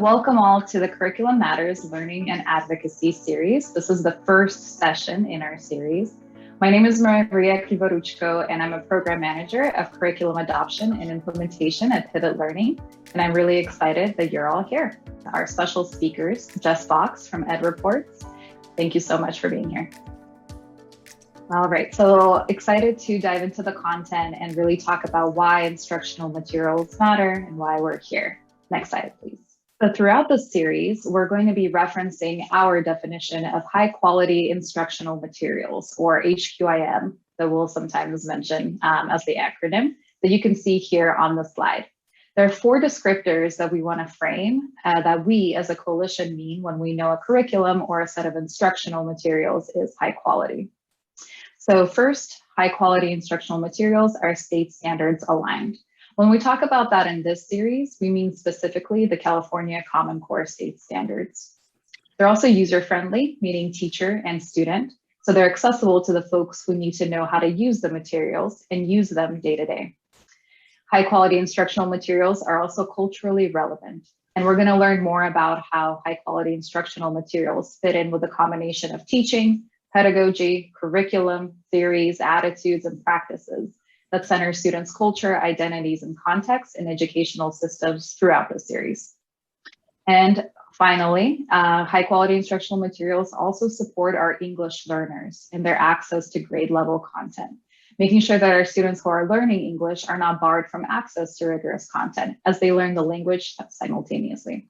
Welcome all to the Curriculum Matters Learning and Advocacy Series. This is the first session in our series. My name is Maria Krivoruchko, and I'm a Program Manager of Curriculum Adoption and Implementation at Pivot Learning, and I'm really excited that you're all here. Our special speakers, Jess Box from EdReports. Thank you so much for being here. All right, so excited to dive into the content and really talk about why instructional materials matter and why we're here. Next slide, please. So throughout this series, we're going to be referencing our definition of high quality instructional materials, or HQIM, that we'll sometimes mention as the acronym that you can see here on the slide. There are 4 descriptors that we want to frame that we as a coalition mean when we know a curriculum or a set of instructional materials is high quality. So first, high quality instructional materials are state standards aligned. When we talk about that in this series, we mean specifically the California Common Core state standards. They're also user-friendly, meaning teacher and student, so they're accessible to the folks who need to know how to use the materials and use them day to day. High quality instructional materials are also culturally relevant, and we're going to learn more about how high quality instructional materials fit in with a combination of teaching, pedagogy, curriculum, theories, attitudes, and practices that center students' culture, identities, and contexts in educational systems throughout the series. And finally, high quality instructional materials also support our English learners in their access to grade level content, making sure that our students who are learning English are not barred from access to rigorous content as they learn the language simultaneously.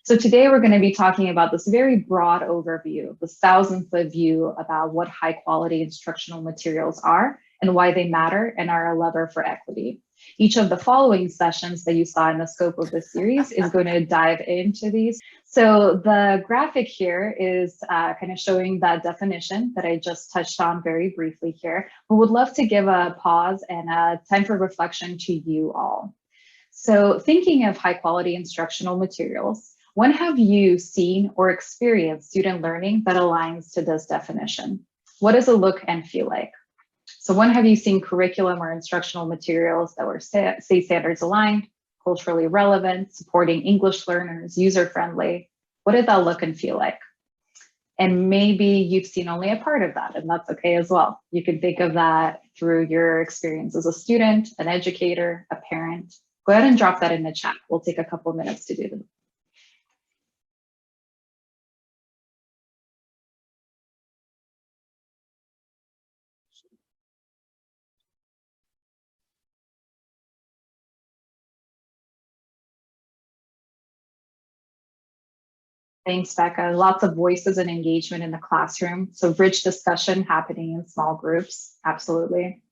So today we're going to be talking about this very broad overview, this 1,000-foot view about what high quality instructional materials are and why they matter and are a lever for equity. Each of the following sessions that you saw in the scope of this series is going to dive into these. So the graphic here is kind of showing that definition that I just touched on very briefly here. We would love to give a pause and a time for reflection to you all. So thinking of high quality instructional materials, when have you seen or experienced student learning that aligns to this definition? What does it look and feel like? So when have you seen curriculum or instructional materials that were state standards aligned, culturally relevant, supporting English learners, user-friendly? What did that look and feel like? And maybe you've seen only a part of that, and that's okay as well. You can think of that through your experience as a student, an educator, a parent. Go ahead and drop that in the chat. We'll take a couple minutes to do them. Thanks, Becca. Lots of voices and engagement in the classroom. So rich discussion happening in small groups. Absolutely.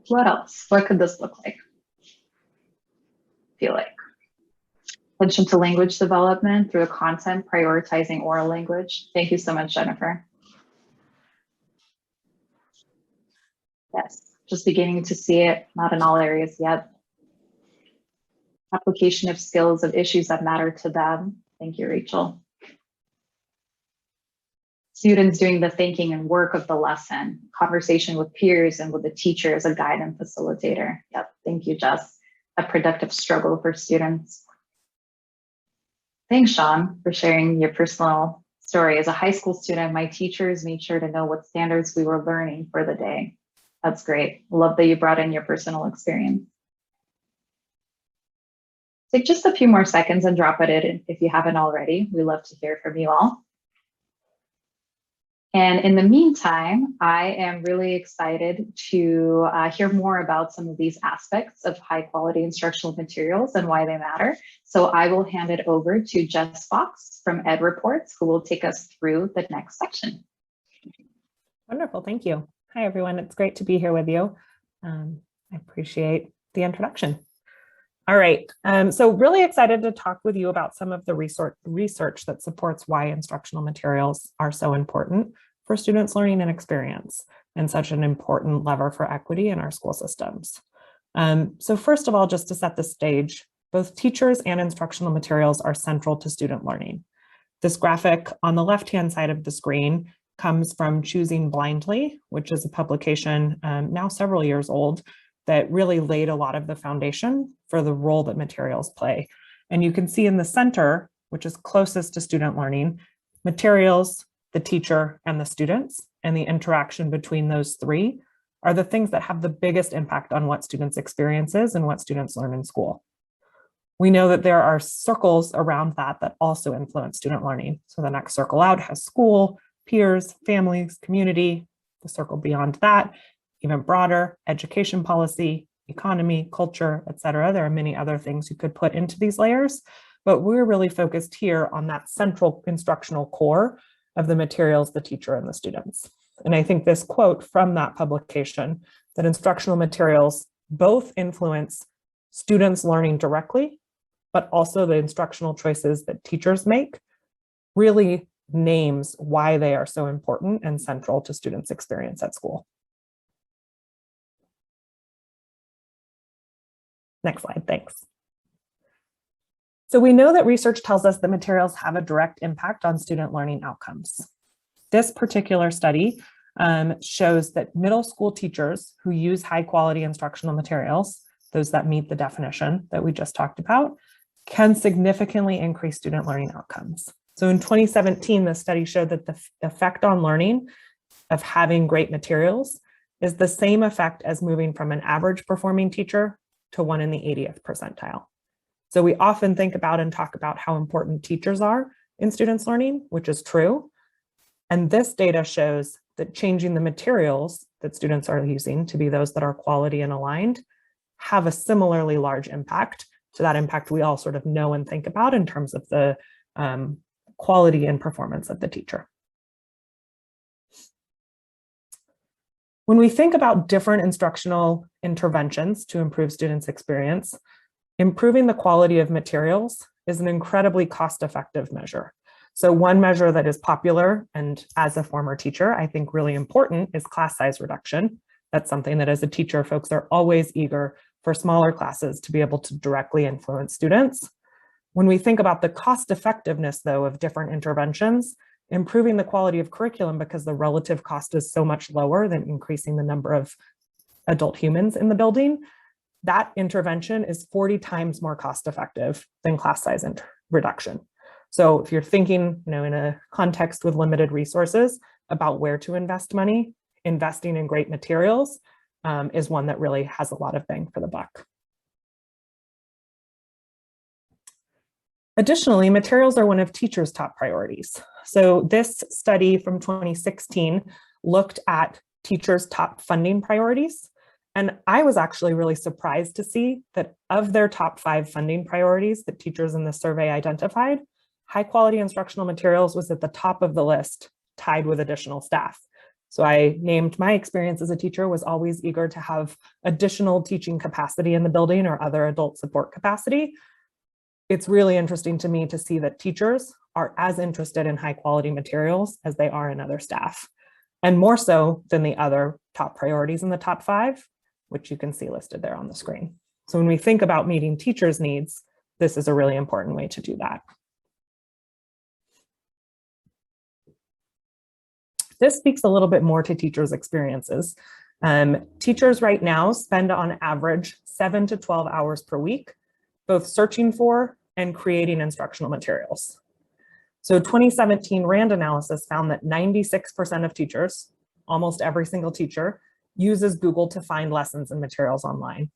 What else? What could this look like? Feel like? Attention to language development through content, prioritizing oral language. Thank you so much, Jennifer. Yes, just beginning to see it, not in all areas yet. Application of skills of issues that matter to them. Thank you, Rachel. Students doing the thinking and work of the lesson, conversation with peers and with the teacher as a guide and facilitator. Yep, thank you, Jess. A productive struggle for students. Thanks, Sean, for sharing your personal story. As a high school student, my teachers made sure to know what standards we were learning for the day. That's great. Love that you brought in your personal experience. Take just a few more seconds and drop it in if you haven't already. We love to hear from you all. And in the meantime, I am really excited to hear more about some of these aspects of high quality instructional materials and why they matter. So I will hand it over to Jess Box from EdReports, who will take us through the next section. Wonderful, thank you. Hi, everyone. It's great to be here with you. I appreciate the introduction. All right, so really excited to talk with you about some of the research that supports why instructional materials are so important for students' learning and experience. and such an important lever for equity in our school systems. So first of all, just to set the stage, both teachers and instructional materials are central to student learning. This graphic on the left-hand side of the screen comes from Choosing Blindly, which is a publication now several years old that really laid a lot of the foundation for the role that materials play. And you can see in the center, which is closest to student learning, materials, the teacher, and the students, and the interaction between those three are the things that have the biggest impact on what students' experiences and what students learn in school. We know that there are circles around that that also influence student learning. So the next circle out has school, peers, families, community. The circle beyond that, even broader, education policy, economy, culture, et cetera. There are many other things you could put into these layers, but we're really focused here on that central instructional core of the materials, the teacher, and the students. And I think this quote from that publication, that instructional materials both influence students learning directly, but also the instructional choices that teachers make, really names why they are so important and central to students' experience at school. Next slide, thanks. So we know that research tells us that materials have a direct impact on student learning outcomes. This particular study shows that middle school teachers who use high quality instructional materials, those that meet the definition that we just talked about, can significantly increase student learning outcomes. So in 2017, the study showed that the effect on learning of having great materials is the same effect as moving from an average performing teacher to one in the 80th percentile. So we often think about and talk about how important teachers are in students' learning, which is true. And this data shows that changing the materials that students are using to be those that are quality and aligned have a similarly large impact to that impact we all sort of know and think about in terms of the quality and performance of the teacher. When we think about different instructional interventions to improve students' experience, improving the quality of materials is an incredibly cost-effective measure. So one measure that is popular, and as a former teacher, I think really important, is class size reduction. That's something that as a teacher, folks are always eager for smaller classes to be able to directly influence students. When we think about the cost effectiveness, though, of different interventions, improving the quality of curriculum because the relative cost is so much lower than increasing the number of adult humans in the building, that intervention is 40 times more cost effective than class size reduction. So if you're thinking, in a context with limited resources about where to invest money, investing in great materials is one that really has a lot of bang for the buck. Additionally, materials are one of teachers' top priorities. So this study from 2016 looked at teachers' top funding priorities. And I was actually really surprised to see that of their top 5 funding priorities that teachers in the survey identified, high quality instructional materials was at the top of the list, tied with additional staff. So I named my experience as a teacher was always eager to have additional teaching capacity in the building or other adult support capacity. It's really interesting to me to see that teachers are as interested in high quality materials as they are in other staff, and more so than the other top priorities in the top 5, which you can see listed there on the screen. So when we think about meeting teachers' needs, this is a really important way to do that. This speaks a little bit more to teachers' experiences. Teachers right now spend on average 7 to 12 hours per week, both searching for and creating instructional materials. So 2017 RAND analysis found that 96% of teachers, almost every single teacher, uses Google to find lessons and materials online.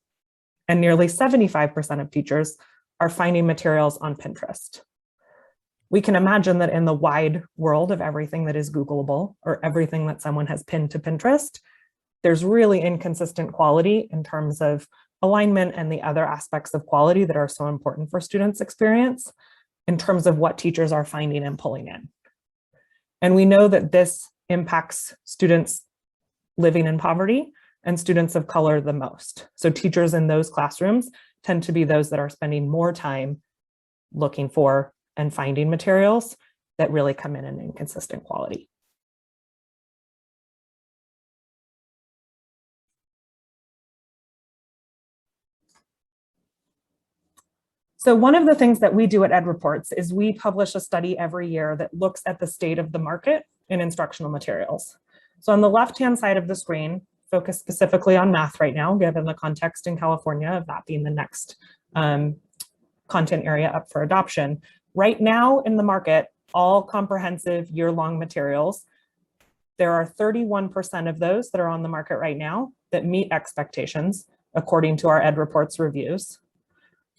And nearly 75% of teachers are finding materials on Pinterest. We can imagine that in the wide world of everything that is Googleable or everything that someone has pinned to Pinterest, there's really inconsistent quality in terms of alignment and the other aspects of quality that are so important for students' experience in terms of what teachers are finding and pulling in. And we know that this impacts students living in poverty and students of color the most. So teachers in those classrooms tend to be those that are spending more time looking for and finding materials that really come in an inconsistent quality. So one of the things that we do at EdReports is we publish a study every year that looks at the state of the market in instructional materials. So on the left-hand side of the screen, focus specifically on math right now, given the context in California of that being the next content area up for adoption. Right now in the market, all comprehensive year-long materials, there are 31% of those that are on the market right now that meet expectations, according to our EdReports reviews.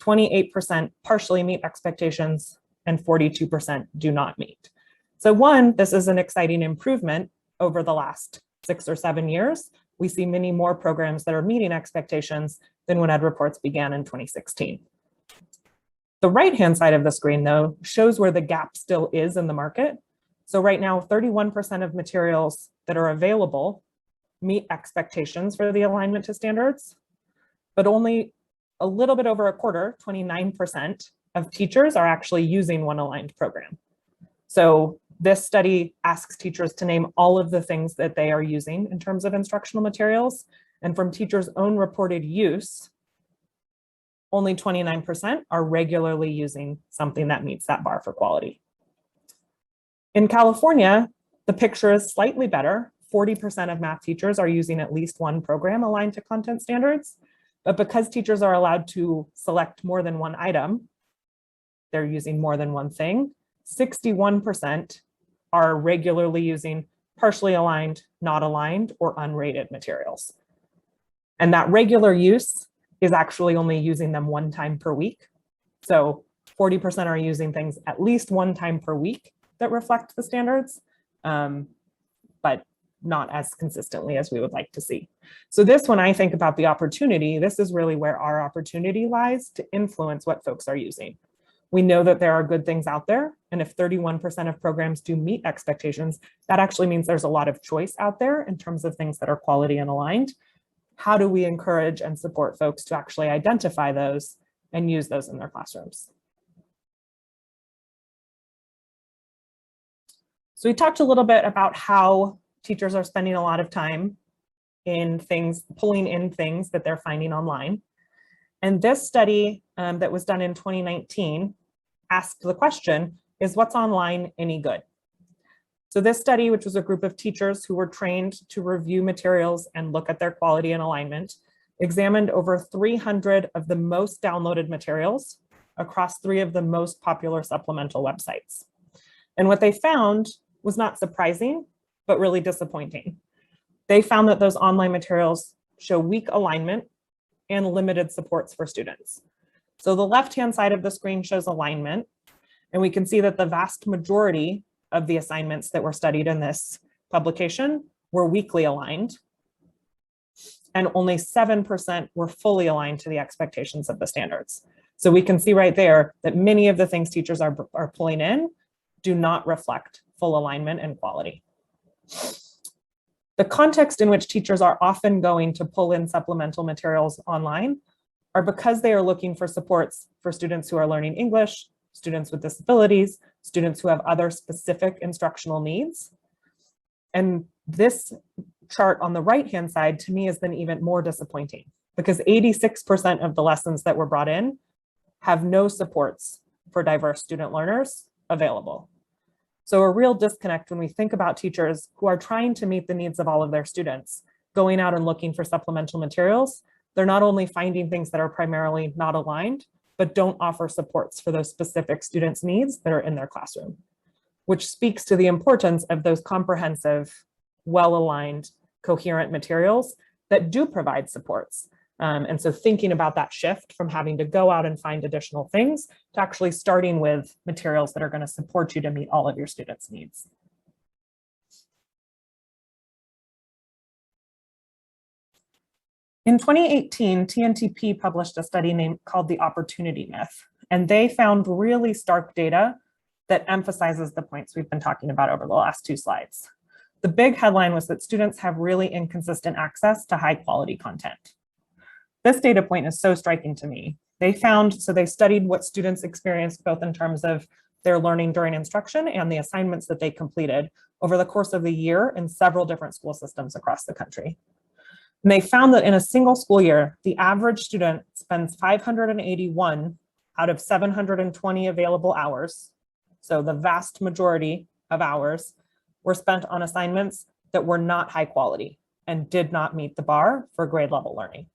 28% partially meet expectations, and 42% do not meet. So one, this is an exciting improvement over the last 6 or 7 years. We see many more programs that are meeting expectations than when EdReports began in 2016. The right-hand side of the screen, though, shows where the gap still is in the market. So right now, 31% of materials that are available meet expectations for the alignment to standards, but only a little bit over a quarter, 29% of teachers are actually using one aligned program. So this study asks teachers to name all of the things that they are using in terms of instructional materials. And from teachers' own reported use, only 29% are regularly using something that meets that bar for quality. In California, the picture is slightly better. 40% of math teachers are using at least one program aligned to content standards. But because teachers are allowed to select more than one item, they're using more than one thing, 61% are regularly using partially aligned, not aligned, or unrated materials. And that regular use is actually only using them one time per week. So 40% are using things at least one time per week that reflect the standards, but not as consistently as we would like to see. So this, when I think about the opportunity, this is really where our opportunity lies to influence what folks are using. We know that there are good things out there, and if 31% of programs do meet expectations, that actually means there's a lot of choice out there in terms of things that are quality and aligned. How do we encourage and support folks to actually identify those and use those in their classrooms? So we talked a little bit about how teachers are spending a lot of time in things, pulling in things that they're finding online. And this study that was done in 2019 asked the question, is what's online any good? So this study, which was a group of teachers who were trained to review materials and look at their quality and alignment, examined over 300 of the most downloaded materials across 3 of the most popular supplemental websites. And what they found was not surprising, but really disappointing. They found that those online materials show weak alignment and limited supports for students. So the left-hand side of the screen shows alignment, and we can see that the vast majority of the assignments that were studied in this publication were weakly aligned, and only 7% were fully aligned to the expectations of the standards. So we can see right there that many of the things teachers are pulling in do not reflect full alignment and quality. The context in which teachers are often going to pull in supplemental materials online are because they are looking for supports for students who are learning English, students with disabilities, students who have other specific instructional needs. And this chart on the right-hand side to me has been even more disappointing because 86% of the lessons that were brought in have no supports for diverse student learners available. So a real disconnect when we think about teachers who are trying to meet the needs of all of their students, going out and looking for supplemental materials. They're not only finding things that are primarily not aligned, but don't offer supports for those specific students' needs that are in their classroom, which speaks to the importance of those comprehensive, well-aligned, coherent materials that do provide supports. And so thinking about that shift from having to go out and find additional things to actually starting with materials that are going to support you to meet all of your students' needs. In 2018, TNTP published a study called the Opportunity Myth, and they found really stark data that emphasizes the points we've been talking about over the last 2 slides. The big headline was that students have really inconsistent access to high quality content. This data point is so striking to me. They studied what students experienced both in terms of their learning during instruction and the assignments that they completed over the course of the year in several different school systems across the country. And they found that in a single school year, the average student spends 581 out of 720 available hours, so the vast majority of hours, were spent on assignments that were not high quality and did not meet the bar for grade level learning.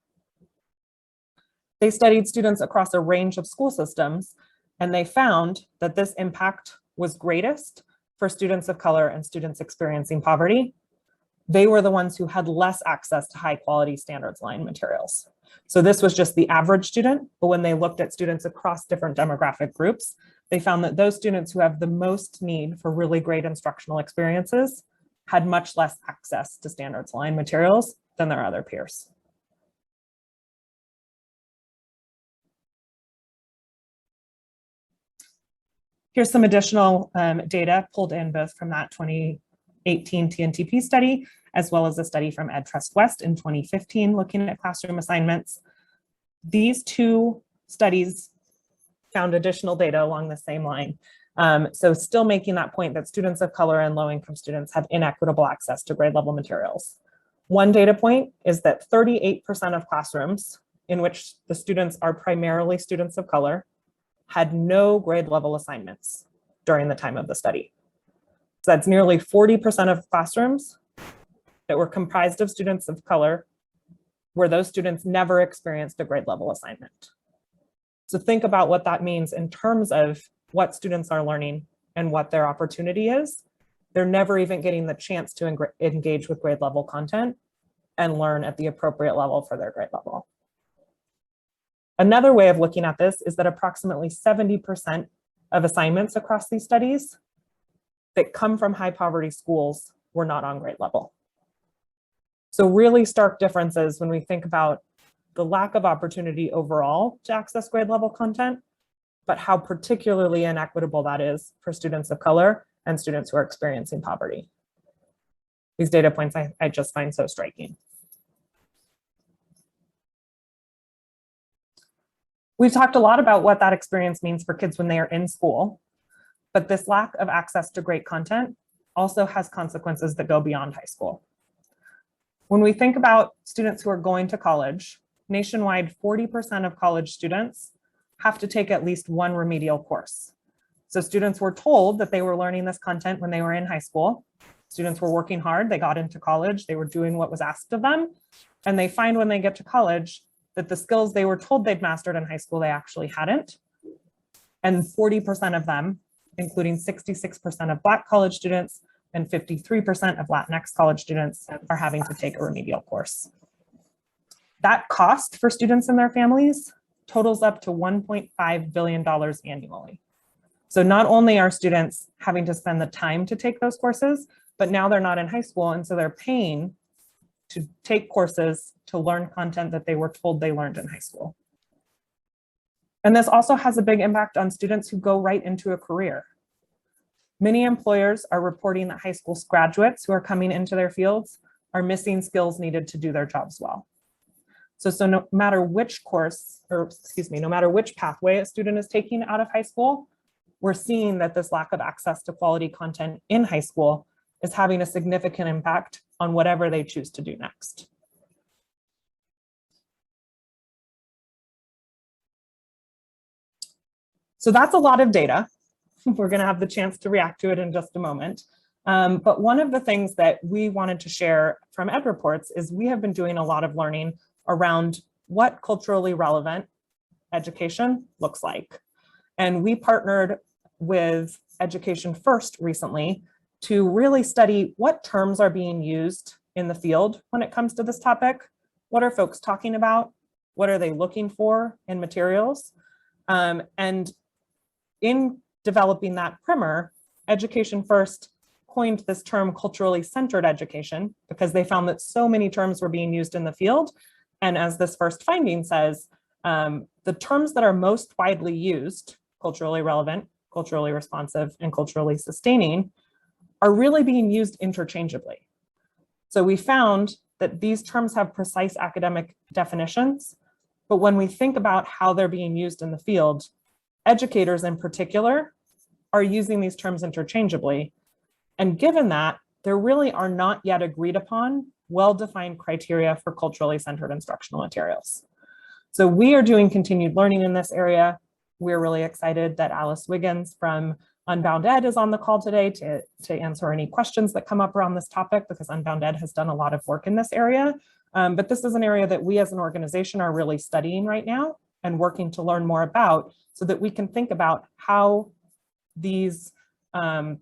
They studied students across a range of school systems, and they found that this impact was greatest for students of color and students experiencing poverty. They were the ones who had less access to high quality standards line materials. So this was just the average student, but when they looked at students across different demographic groups, they found that those students who have the most need for really great instructional experiences had much less access to standards line materials than their other peers. Here's some additional data pulled in both from that 2018 TNTP study, as well as a study from EdTrust West in 2015, looking at classroom assignments. These two studies found additional data along the same line. So still making that point that students of color and low-income students have inequitable access to grade level materials. One data point is that 38% of classrooms in which the students are primarily students of color had no grade level assignments during the time of the study. So that's nearly 40% of classrooms that were comprised of students of color where those students never experienced a grade level assignment. So think about what that means in terms of what students are learning and what their opportunity is. They're never even getting the chance to engage with grade level content and learn at the appropriate level for their grade level. Another way of looking at this is that approximately 70% of assignments across these studies that come from high poverty schools were not on grade level. So really stark differences when we think about the lack of opportunity overall to access grade level content, but how particularly inequitable that is for students of color and students who are experiencing poverty. These data points I just find so striking. We've talked a lot about what that experience means for kids when they are in school, but this lack of access to great content also has consequences that go beyond high school. When we think about students who are going to college, nationwide, 40% of college students have to take at least one remedial course. So students were told that they were learning this content when they were in high school. Students were working hard, they got into college, they were doing what was asked of them, and they find when they get to college that the skills they were told they'd mastered in high school, they actually hadn't. And 40% of them, including 66% of Black college students and 53% of Latinx college students, are having to take a remedial course. That cost for students and their families totals up to $1.5 billion annually. So not only are students having to spend the time to take those courses, but now they're not in high school, and so they're paying to take courses to learn content that they were told they learned in high school. And this also has a big impact on students who go right into a career. Many employers are reporting that high school graduates who are coming into their fields are missing skills needed to do their jobs well. So no matter which course, or excuse me, no matter which pathway a student is taking out of high school, we're seeing that this lack of access to quality content in high school is having a significant impact on whatever they choose to do next. So that's a lot of data. We're going to have the chance to react to it in just a moment. But one of the things that we wanted to share from EdReports is we have been doing a lot of learning around what culturally relevant education looks like. And we partnered with Education First recently to really study what terms are being used in the field when it comes to this topic. What are folks talking about? What are they looking for in materials? And in developing that primer, Education First coined this term culturally centered education because they found that so many terms were being used in the field. And as this first finding says, the terms that are most widely used, culturally relevant, culturally responsive, and culturally sustaining, are really being used interchangeably. So we found that these terms have precise academic definitions, but when we think about how they're being used in the field, educators in particular are using these terms interchangeably. And given that, there really are not yet agreed upon well-defined criteria for culturally centered instructional materials. So we are doing continued learning in this area. we're really excited that Alice Wiggins from Unbound Ed is on the call today to answer any questions that come up around this topic, because Unbound Ed has done a lot of work in this area. But this is an area that we as an organization are really studying right now and working to learn more about, so that we can think about how these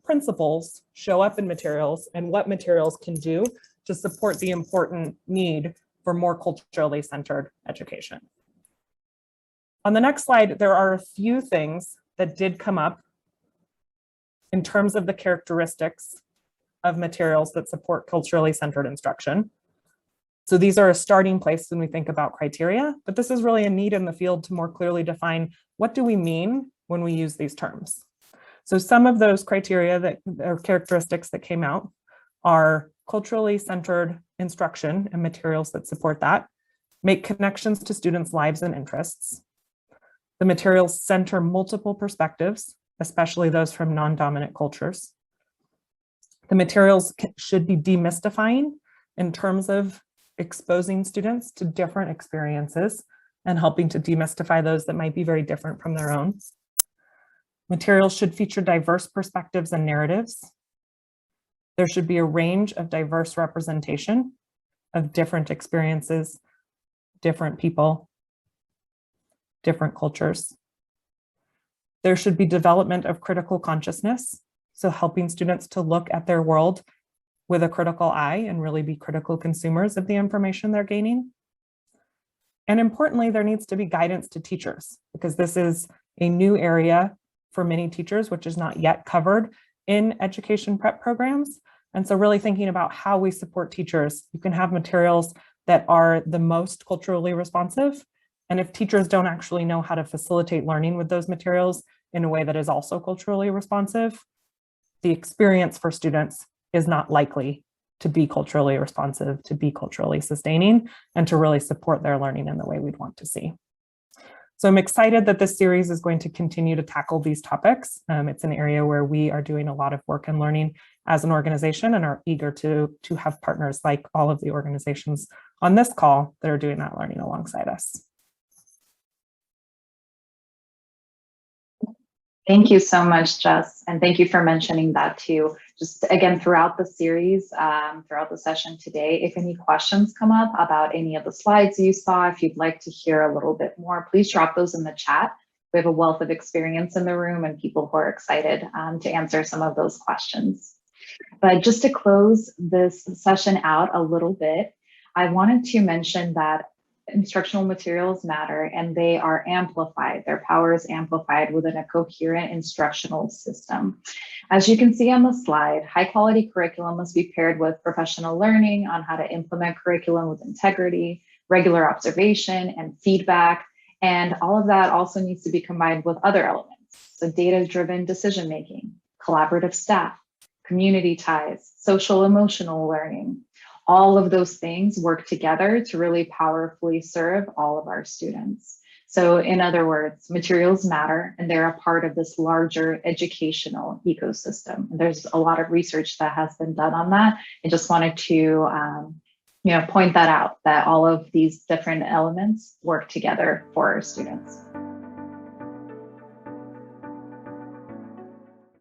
principles show up in materials and what materials can do to support the important need for more culturally centered education. On the next slide, there are a few things that did come up in terms of the characteristics of materials that support culturally centered instruction. So these are a starting place when we think about criteria, but this is really a need in the field to more clearly define what do we mean when we use these terms. So some of those criteria that or characteristics that came out are culturally centered instruction and materials that support that, make connections to students' lives and interests. The materials center multiple perspectives, especially those from non-dominant cultures. The materials should be demystifying in terms of exposing students to different experiences and helping to demystify those that might be very different from their own. Materials should feature diverse perspectives and narratives. There should be a range of diverse representation of different experiences, different people, different cultures. There should be development of critical consciousness, so helping students to look at their world with a critical eye and really be critical consumers of the information they're gaining. And importantly, there needs to be guidance to teachers, because this is a new area for many teachers, which is not yet covered in education prep programs. And so really thinking about how we support teachers. You can have materials that are the most culturally responsive, and if teachers don't actually know how to facilitate learning with those materials in a way that is also culturally responsive, the experience for students is not likely to be culturally responsive, to be culturally sustaining, and to really support their learning in the way we'd want to see. So I'm excited that this series is going to continue to tackle these topics. It's an area where we are doing a lot of work and learning as an organization and are eager to have partners like all of the organizations on this call that are doing that learning alongside us. Thank you so much, Jess. And thank you for mentioning that too. Just again, throughout the series, throughout the session today, if any questions come up about any of the slides you saw, if you'd like to hear a little bit more, please drop those in the chat. We have a wealth of experience in the room and people who are excited to answer some of those questions. But just to close this session out a little bit, I wanted to mention that instructional materials matter, and they are amplified. Their power is amplified within a coherent instructional system. As you can see on the slide, high quality curriculum must be paired with professional learning on how to implement curriculum with integrity, regular observation and feedback. And all of that also needs to be combined with other elements. So data-driven decision-making, collaborative staff, community ties, social emotional learning. All of those things work together to really powerfully serve all of our students. So in other words, materials matter, and they're a part of this larger educational ecosystem. And there's a lot of research that has been done on that. I just wanted to point that out, that all of these different elements work together for our students.